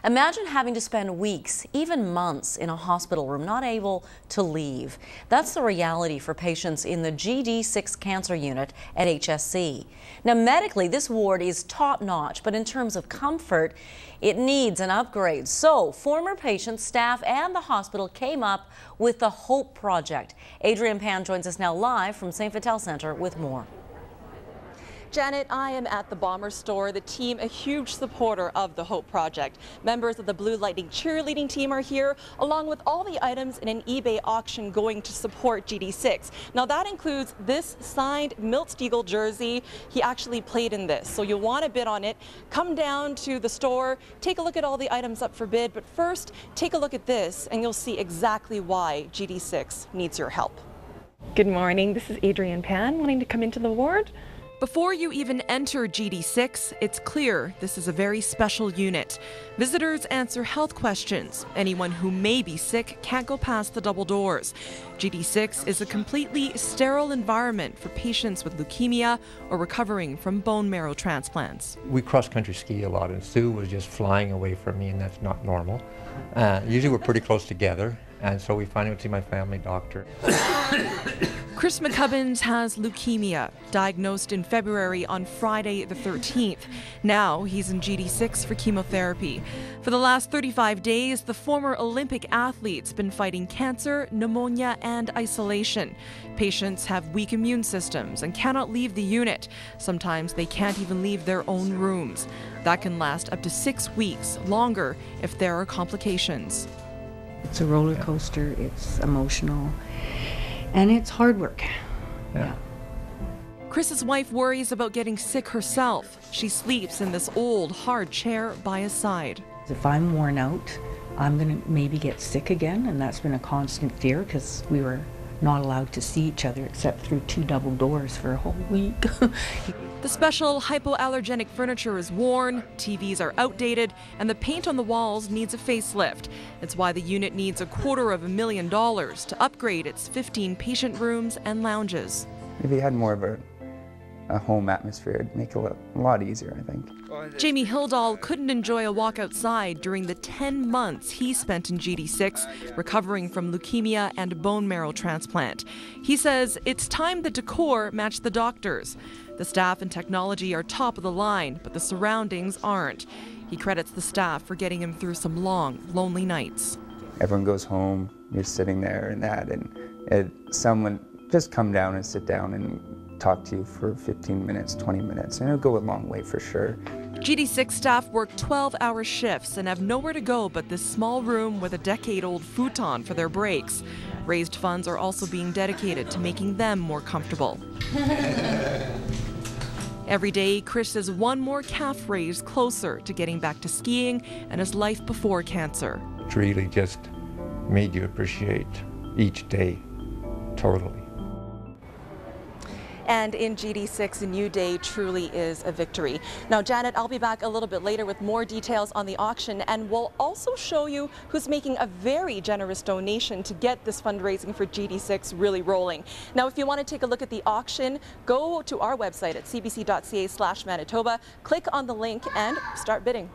Imagine having to spend weeks, even months, in a hospital room, not able to leave. That's the reality for patients in the GD6 cancer unit at HSC. Now, medically, this ward is top-notch, but in terms of comfort, it needs an upgrade. So, former patients, staff, and the hospital came up with the Hope Project. Adrienne Pan joins us now live from St. Vital Centre with more. Janet, I am at the Bomber store, the team a huge supporter of the Hope Project. Members of the Blue Lightning cheerleading team are here, along with all the items in an eBay auction going to support GD6. Now that includes this signed Milt Stegall jersey. He actually played in this, so you'll want to bid on it. Come down to the store, take a look at all the items up for bid, but first take a look at this and you'll see exactly why GD6 needs your help. Good morning, this is Adrienne Pan, wanting to come into the ward. Before you even enter GD6, it's clear this is a very special unit. Visitors answer health questions. Anyone who may be sick can't go past the double doors. GD6 is a completely sterile environment for patients with leukemia or recovering from bone marrow transplants. We cross-country ski a lot, and Sue was just flying away from me, and that's not normal. Usually we're pretty close together, and so we finally went to see my family doctor. Chris McCubbins has leukemia, diagnosed in February on Friday the 13th. Now he's in GD6 for chemotherapy. For the last 35 days, the former Olympic athlete's been fighting cancer, pneumonia, and isolation. Patients have weak immune systems and cannot leave the unit. Sometimes they can't even leave their own rooms. That can last up to 6 weeks, longer if there are complications. It's a roller coaster, it's emotional. And it's hard work. Yeah. Chris's wife worries about getting sick herself. She sleeps in this old, hard chair by his side. If I'm worn out, I'm going to maybe get sick again, and that's been a constant fear because we were not allowed to see each other except through 2 double doors for a whole week. The special hypoallergenic furniture is worn, TVs are outdated, and the paint on the walls needs a facelift. It's why the unit needs $250,000 to upgrade its 15 patient rooms and lounges. If you had more of a home atmosphere, it'd make it a lot easier, I think. Jamie Hildahl couldn't enjoy a walk outside during the 10 months he spent in GD6 recovering from leukemia and bone marrow transplant. He says it's time the decor matched the doctors. The staff and technology are top of the line, but the surroundings aren't. He credits the staff for getting him through some long, lonely nights. Everyone goes home, you're sitting there and someone just come down and sit down and talk to you for 15 minutes, 20 minutes, and it'll go a long way for sure. GD6 staff work 12-hour shifts and have nowhere to go but this small room with a decade-old futon for their breaks. Raised funds are also being dedicated to making them more comfortable. Every day, Chris is one more calf raise closer to getting back to skiing and his life before cancer. It really just made you appreciate each day totally. And in GD6, a new day truly is a victory. Now, Janet, I'll be back a little bit later with more details on the auction, and we'll also show you who's making a very generous donation to get this fundraising for GD6 really rolling. Now, if you want to take a look at the auction, go to our website at cbc.ca/Manitoba, click on the link and start bidding.